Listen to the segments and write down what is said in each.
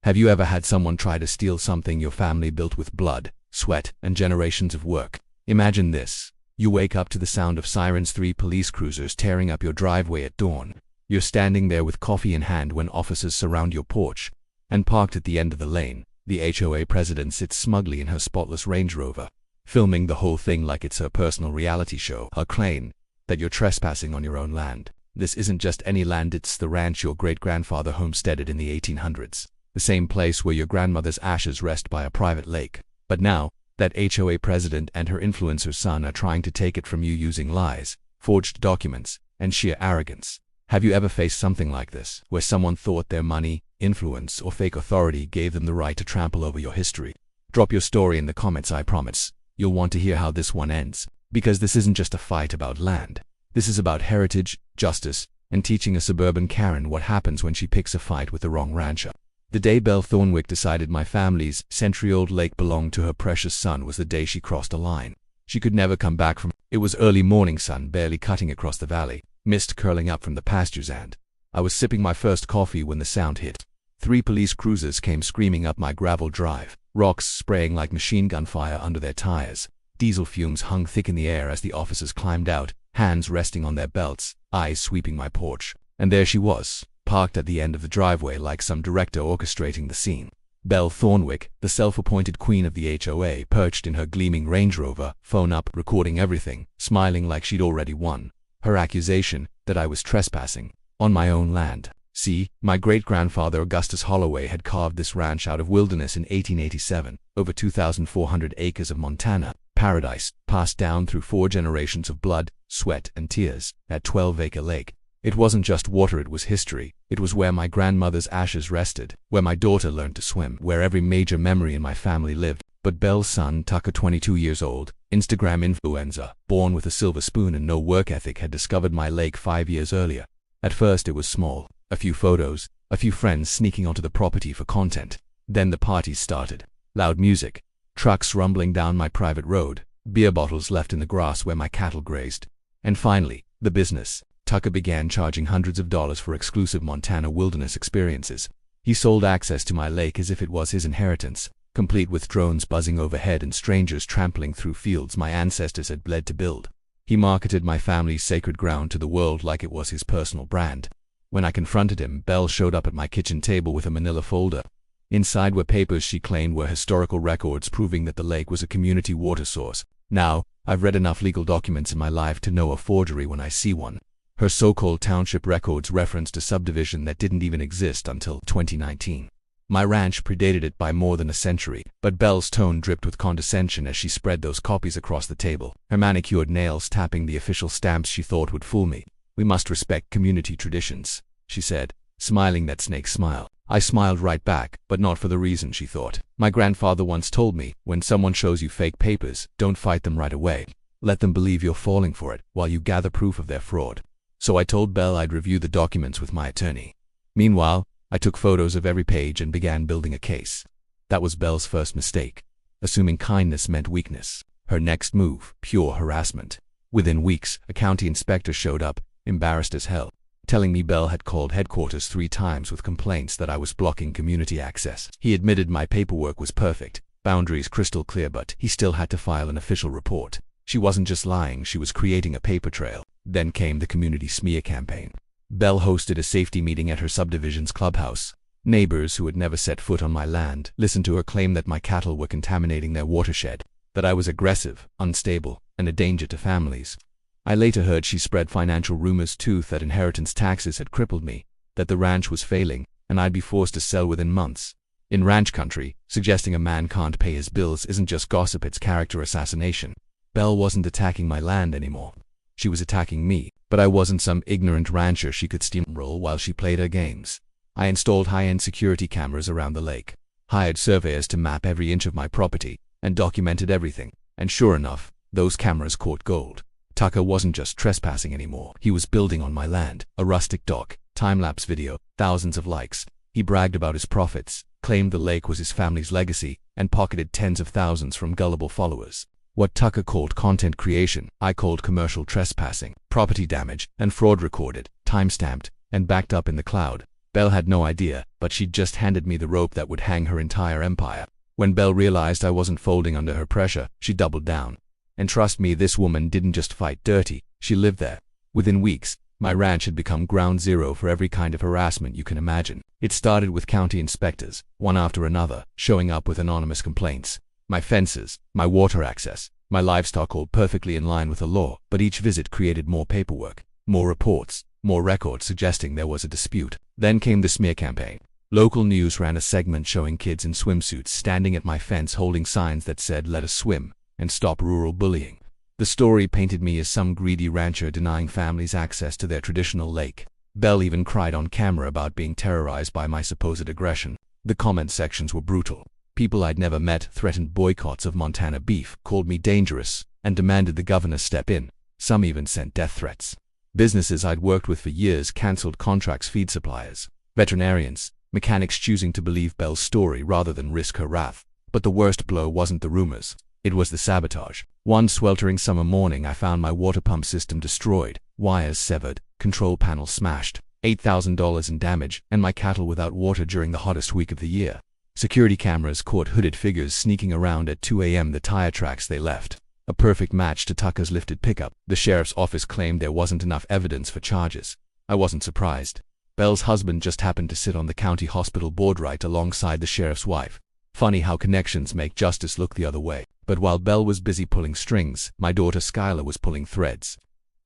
Have you ever had someone try to steal something your family built with blood, sweat, and generations of work? Imagine this. You wake up to the sound of sirens, 3 police cruisers tearing up your driveway at dawn. You're standing there with coffee in hand when officers surround your porch. And parked at the end of the lane, the HOA president sits smugly in her spotless Range Rover, filming the whole thing like it's her personal reality show. Her claim that you're trespassing on your own land. This isn't just any land, it's the ranch your great-grandfather homesteaded in the 1800s. The same place where your grandmother's ashes rest by a private lake. But now, that HOA president and her influencer's son are trying to take it from you using lies, forged documents, and sheer arrogance. Have you ever faced something like this, where someone thought their money, influence, or fake authority gave them the right to trample over your history? Drop your story in the comments. I promise you'll want to hear how this one ends. Because this isn't just a fight about land. This is about heritage, justice, and teaching a suburban Karen what happens when she picks a fight with the wrong rancher. The day Belle Thornwick decided my family's century-old lake belonged to her precious son was the day she crossed a line she could never come back from. It was early morning, sun barely cutting across the valley, mist curling up from the pastures, and I was sipping my first coffee when the sound hit. 3 police cruisers came screaming up my gravel drive, rocks spraying like machine gun fire under their tires. Diesel fumes hung thick in the air as the officers climbed out, hands resting on their belts, eyes sweeping my porch. And there she was, parked at the end of the driveway like some director orchestrating the scene. Belle Thornwick, the self-appointed queen of the HOA, perched in her gleaming Range Rover, phone up, recording everything, smiling like she'd already won. Her accusation that I was trespassing on my own land. See, my great-grandfather Augustus Holloway had carved this ranch out of wilderness in 1887, over 2,400 acres of Montana, paradise, passed down through 4 generations of blood, sweat, and tears, at 12-acre lake. It wasn't just water, it was history. It was where my grandmother's ashes rested, where my daughter learned to swim, where every major memory in my family lived. But Belle's son, Tucker, 22 years old, Instagram influencer, born with a silver spoon and no work ethic, had discovered my lake 5 years earlier. At first it was small, a few photos, a few friends sneaking onto the property for content. Then the parties started. Loud music, trucks rumbling down my private road, beer bottles left in the grass where my cattle grazed. And finally, the business. Tucker began charging hundreds of dollars for exclusive Montana wilderness experiences. He sold access to my lake as if it was his inheritance, complete with drones buzzing overhead and strangers trampling through fields my ancestors had bled to build. He marketed my family's sacred ground to the world like it was his personal brand. When I confronted him, Belle showed up at my kitchen table with a manila folder. Inside were papers she claimed were historical records proving that the lake was a community water source. Now, I've read enough legal documents in my life to know a forgery when I see one. Her so-called township records referenced a subdivision that didn't even exist until 2019. My ranch predated it by more than a century, but Belle's tone dripped with condescension as she spread those copies across the table, her manicured nails tapping the official stamps she thought would fool me. "We must respect community traditions," she said, smiling that snake smile. I smiled right back, but not for the reason she thought. My grandfather once told me, when someone shows you fake papers, don't fight them right away. Let them believe you're falling for it, while you gather proof of their fraud. So I told Belle I'd review the documents with my attorney. Meanwhile, I took photos of every page and began building a case. That was Belle's first mistake. Assuming kindness meant weakness. Her next move, pure harassment. Within weeks, a county inspector showed up, embarrassed as hell, telling me Belle had called headquarters 3 times with complaints that I was blocking community access. He admitted my paperwork was perfect, boundaries crystal clear, but he still had to file an official report. She wasn't just lying, she was creating a paper trail. Then came the community smear campaign. Belle hosted a safety meeting at her subdivision's clubhouse. Neighbors who had never set foot on my land listened to her claim that my cattle were contaminating their watershed, that I was aggressive, unstable, and a danger to families. I later heard she spread financial rumors too, that inheritance taxes had crippled me, that the ranch was failing, and I'd be forced to sell within months. In ranch country, suggesting a man can't pay his bills isn't just gossip, it's character assassination. Belle wasn't attacking my land anymore. She was attacking me, but I wasn't some ignorant rancher she could steamroll while she played her games. I installed high-end security cameras around the lake, hired surveyors to map every inch of my property, and documented everything. And sure enough, those cameras caught gold. Tucker wasn't just trespassing anymore. He was building on my land. A rustic dock, time-lapse video, thousands of likes. He bragged about his profits, claimed the lake was his family's legacy, and pocketed tens of thousands from gullible followers. What Tucker called content creation, I called commercial trespassing. Property damage and fraud recorded, time-stamped, and backed up in the cloud. Belle had no idea, but she'd just handed me the rope that would hang her entire empire. When Belle realized I wasn't folding under her pressure, she doubled down. And trust me, this woman didn't just fight dirty, she lived there. Within weeks, my ranch had become ground zero for every kind of harassment you can imagine. It started with county inspectors, one after another, showing up with anonymous complaints. My fences, my water access, my livestock all perfectly in line with the law, but each visit created more paperwork, more reports, more records suggesting there was a dispute. Then came the smear campaign. Local news ran a segment showing kids in swimsuits standing at my fence holding signs that said, "Let us swim," and "Stop rural bullying." The story painted me as some greedy rancher denying families access to their traditional lake. Belle even cried on camera about being terrorized by my supposed aggression. The comment sections were brutal. People I'd never met threatened boycotts of Montana beef, called me dangerous, and demanded the governor step in. Some even sent death threats. Businesses I'd worked with for years canceled contracts, feed suppliers, veterinarians, mechanics choosing to believe Belle's story rather than risk her wrath. But the worst blow wasn't the rumors. It was the sabotage. One sweltering summer morning, I found my water pump system destroyed, wires severed, control panel smashed, $8,000 in damage, and my cattle without water during the hottest week of the year. Security cameras caught hooded figures sneaking around at 2 a.m. the tire tracks they left. A perfect match to Tucker's lifted pickup. The sheriff's office claimed there wasn't enough evidence for charges. I wasn't surprised. Belle's husband just happened to sit on the county hospital board right alongside the sheriff's wife. Funny how connections make justice look the other way. But while Belle was busy pulling strings, my daughter Skylar was pulling threads.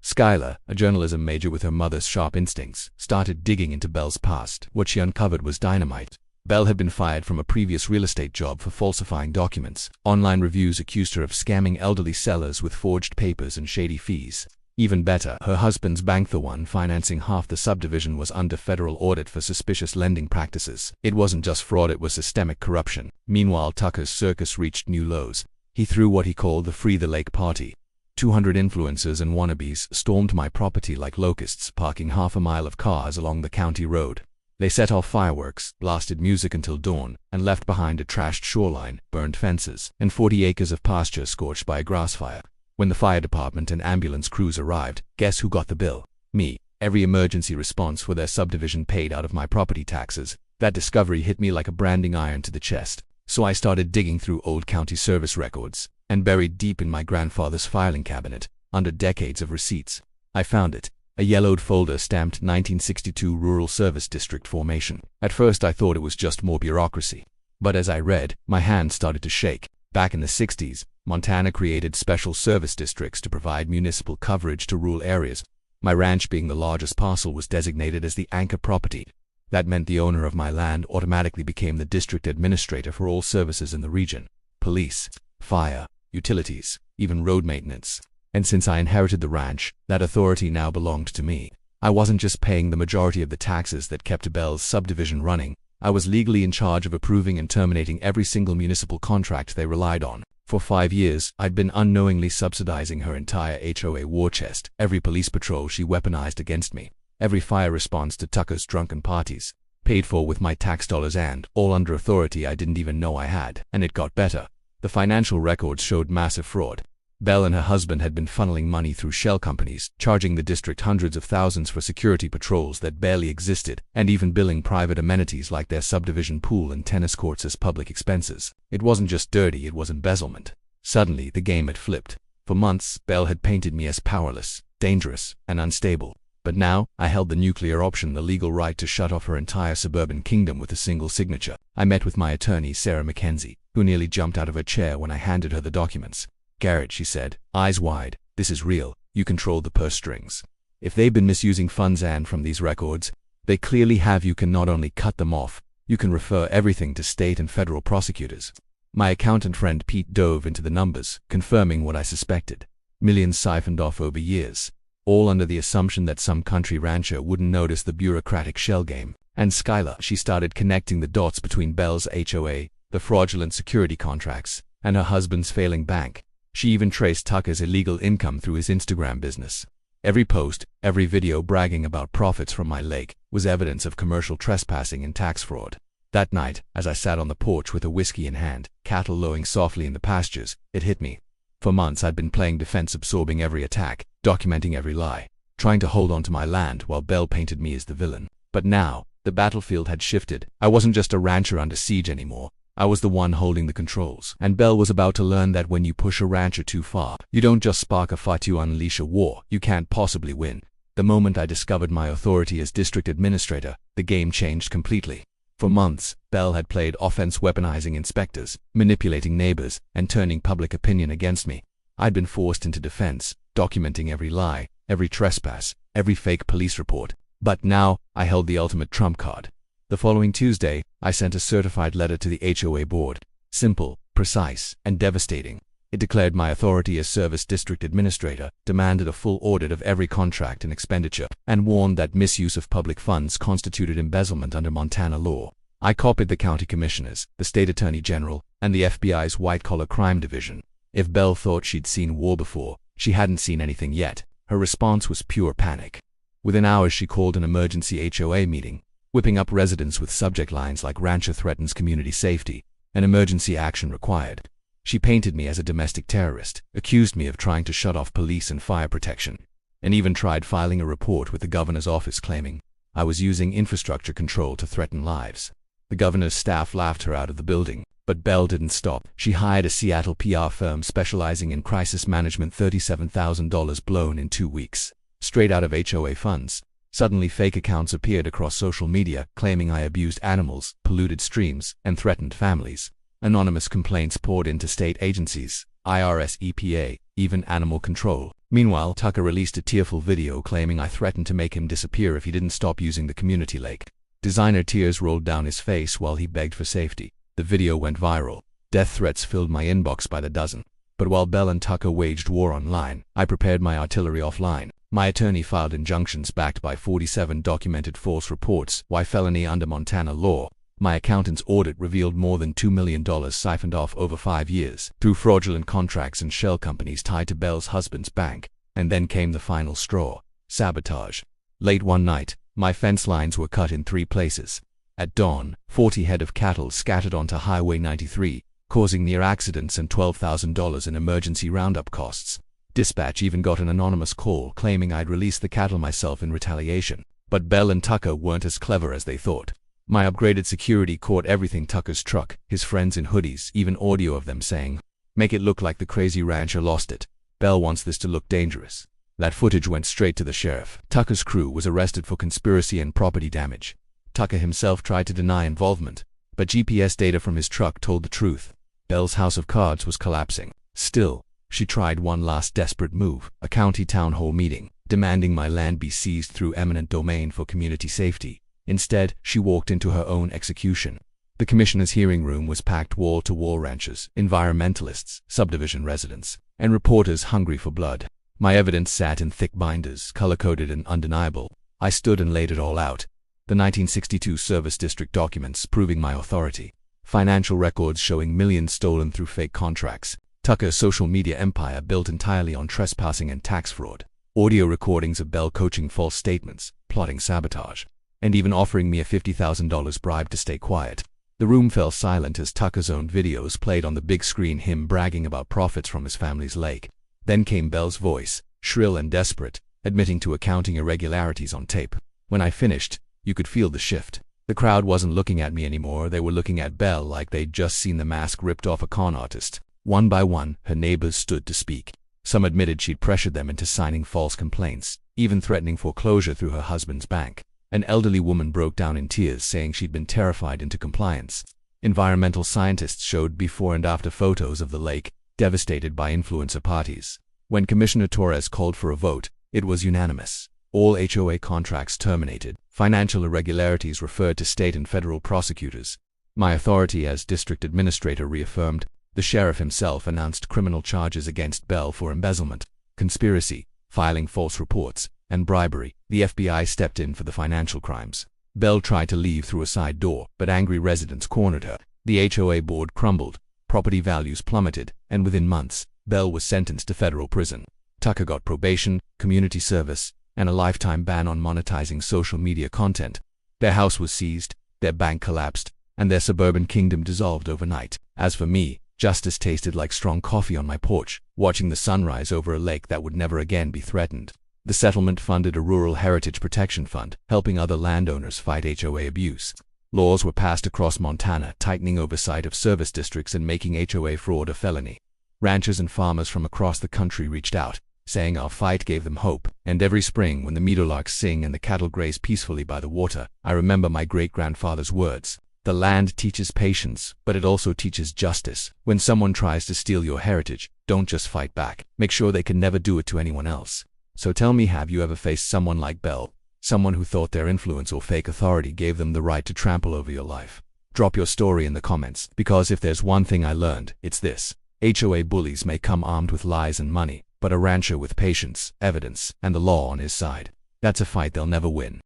Skylar, a journalism major with her mother's sharp instincts, started digging into Belle's past. What she uncovered was dynamite. Belle had been fired from a previous real estate job for falsifying documents. Online reviews accused her of scamming elderly sellers with forged papers and shady fees. Even better, her husband's bank, the one financing half the subdivision, was under federal audit for suspicious lending practices. It wasn't just fraud, it was systemic corruption. Meanwhile, Tucker's circus reached new lows. He threw what he called the Free the Lake party. 200 influencers and wannabes stormed my property like locusts, parking half a mile of cars along the county road. They set off fireworks, blasted music until dawn, and left behind a trashed shoreline, burned fences, and 40 acres of pasture scorched by a grass fire. When the fire department and ambulance crews arrived, guess who got the bill? Me. Every emergency response for their subdivision paid out of my property taxes. That discovery hit me like a branding iron to the chest. So I started digging through old county service records, and buried deep in my grandfather's filing cabinet, under decades of receipts, I found it. A yellowed folder stamped 1962 Rural Service District formation. At first I thought it was just more bureaucracy. But as I read, my hands started to shake. Back in the 60s, Montana created special service districts to provide municipal coverage to rural areas. My ranch, being the largest parcel, was designated as the anchor property. That meant the owner of my land automatically became the district administrator for all services in the region. Police, fire, utilities, even road maintenance. And since I inherited the ranch, that authority now belonged to me. I wasn't just paying the majority of the taxes that kept Belle's subdivision running. I was legally in charge of approving and terminating every single municipal contract they relied on. For 5 years, I'd been unknowingly subsidizing her entire HOA war chest, every police patrol she weaponized against me, every fire response to Tucker's drunken parties, paid for with my tax dollars, and all under authority I didn't even know I had. And it got better. The financial records showed massive fraud. Belle and her husband had been funneling money through shell companies, charging the district hundreds of thousands for security patrols that barely existed, and even billing private amenities like their subdivision pool and tennis courts as public expenses. It wasn't just dirty, it was embezzlement. Suddenly, the game had flipped. For months, Belle had painted me as powerless, dangerous, and unstable. But now, I held the nuclear option, the legal right to shut off her entire suburban kingdom with a single signature. I met with my attorney, Sarah Mackenzie, who nearly jumped out of her chair when I handed her the documents. "Garrett," she said, eyes wide, "this is real. You control the purse strings. If they've been misusing funds, and from these records, they clearly have, you can not only cut them off, you can refer everything to state and federal prosecutors." My accountant friend Pete dove into the numbers, confirming what I suspected. Millions siphoned off over years, all under the assumption that some country rancher wouldn't notice the bureaucratic shell game. And Skylar, she started connecting the dots between Belle's HOA, the fraudulent security contracts, and her husband's failing bank. She even traced Tucker's illegal income through his Instagram business. Every post, every video bragging about profits from my lake, was evidence of commercial trespassing and tax fraud. That night, as I sat on the porch with a whiskey in hand, cattle lowing softly in the pastures, it hit me. For months I'd been playing defense, absorbing every attack, documenting every lie, trying to hold on to my land while Belle painted me as the villain. But now, The battlefield had shifted. I wasn't just a rancher under siege anymore. I was the one holding the controls. And Belle was about to learn that when you push a rancher too far, you don't just spark a fight, you unleash a war you can't possibly win. The moment I discovered my authority as district administrator, the game changed completely. For months, Belle had played offense, weaponizing inspectors, manipulating neighbors, and turning public opinion against me. I'd been forced into defense, documenting every lie, every trespass, every fake police report. But now, I held the ultimate trump card. The following Tuesday, I sent a certified letter to the HOA board. Simple, precise, and devastating. It declared my authority as service district administrator, demanded a full audit of every contract and expenditure, and warned that misuse of public funds constituted embezzlement under Montana law. I copied the county commissioners, the state attorney general, and the FBI's white-collar crime division. If Belle thought she'd seen war before, she hadn't seen anything yet. Her response was pure panic. Within hours, she called an emergency HOA meeting, whipping up residents with subject lines like "Rancher threatens community safety" and "Emergency action required." She painted me as a domestic terrorist, accused me of trying to shut off police and fire protection, and even tried filing a report with the governor's office claiming I was using infrastructure control to threaten lives. The governor's staff laughed her out of the building, but Belle didn't stop. She hired a Seattle PR firm specializing in crisis management, $37,000 blown in 2 weeks, straight out of HOA funds. Suddenly, fake accounts appeared across social media claiming I abused animals, polluted streams, and threatened families. Anonymous complaints poured into state agencies, IRS, EPA, even animal control. Meanwhile, Tucker released a tearful video claiming I threatened to make him disappear if he didn't stop using the community lake. Designer tears rolled down his face while he begged for safety. The video went viral. Death threats filled my inbox by the dozen. But while Belle and Tucker waged war online, I prepared my artillery offline. My attorney filed injunctions backed by 47 documented false reports. Why felony under Montana law? My accountant's audit revealed more than $2 million siphoned off over 5 years through fraudulent contracts and shell companies tied to Belle's husband's bank. And then came the final straw: sabotage. Late one night, my fence lines were cut in 3 places. At dawn, 40 head of cattle scattered onto Highway 93, causing near accidents and $12,000 in emergency roundup costs. Dispatch even got an anonymous call claiming I'd released the cattle myself in retaliation. But Belle and Tucker weren't as clever as they thought. My upgraded security caught everything: Tucker's truck, his friends in hoodies, even audio of them saying, "Make it look like the crazy rancher lost it. Belle wants this to look dangerous." That footage went straight to the sheriff. Tucker's crew was arrested for conspiracy and property damage. Tucker himself tried to deny involvement, but GPS data from his truck told the truth. Belle's house of cards was collapsing. Still, she tried one last desperate move: a county town hall meeting, demanding my land be seized through eminent domain for community safety. Instead, she walked into her own execution. The commissioner's hearing room was packed wall to wall: ranchers, environmentalists, subdivision residents, and reporters hungry for blood. My evidence sat in thick binders, color-coded and undeniable. I stood and laid it all out. The 1962 service district documents proving my authority. Financial records showing millions stolen through fake contracts. Tucker's social media empire built entirely on trespassing and tax fraud. Audio recordings of Belle coaching false statements, plotting sabotage, and even offering me a $50,000 bribe to stay quiet. The room fell silent as Tucker's own videos played on the big screen, him bragging about profits from his family's lake. Then came Belle's voice, shrill and desperate, admitting to accounting irregularities on tape. When I finished, you could feel the shift. The crowd wasn't looking at me anymore. They were looking at Belle like they'd just seen the mask ripped off a con artist. One by one, her neighbors stood to speak. Some admitted she'd pressured them into signing false complaints, even threatening foreclosure through her husband's bank. An elderly woman broke down in tears, saying she'd been terrified into compliance. Environmental scientists showed before and after photos of the lake, devastated by influencer parties. When Commissioner Torres called for a vote, it was unanimous. All HOA contracts terminated. Financial irregularities referred to state and federal prosecutors. My authority as district administrator reaffirmed. The sheriff himself announced criminal charges against Belle for embezzlement, conspiracy, filing false reports, and bribery. The FBI stepped in for the financial crimes. Belle tried to leave through a side door, but angry residents cornered her. The HOA board crumbled, property values plummeted, and within months, Belle was sentenced to federal prison. Tucker got probation, community service, and a lifetime ban on monetizing social media content. Their house was seized, their bank collapsed, and their suburban kingdom dissolved overnight. As for me, justice tasted like strong coffee on my porch, watching the sunrise over a lake that would never again be threatened. The settlement funded a rural heritage protection fund, helping other landowners fight HOA abuse. Laws were passed across Montana, tightening oversight of service districts and making HOA fraud a felony. Ranchers and farmers from across the country reached out, saying our fight gave them hope. And every spring, when the meadowlarks sing and the cattle graze peacefully by the water, I remember my great-grandfather's words. The land teaches patience, but it also teaches justice. When someone tries to steal your heritage, don't just fight back. Make sure they can never do it to anyone else. So tell me, have you ever faced someone like Belle? Someone who thought their influence or fake authority gave them the right to trample over your life? Drop your story in the comments, because if there's one thing I learned, it's this. HOA bullies may come armed with lies and money, but a rancher with patience, evidence, and the law on his side, that's a fight they'll never win.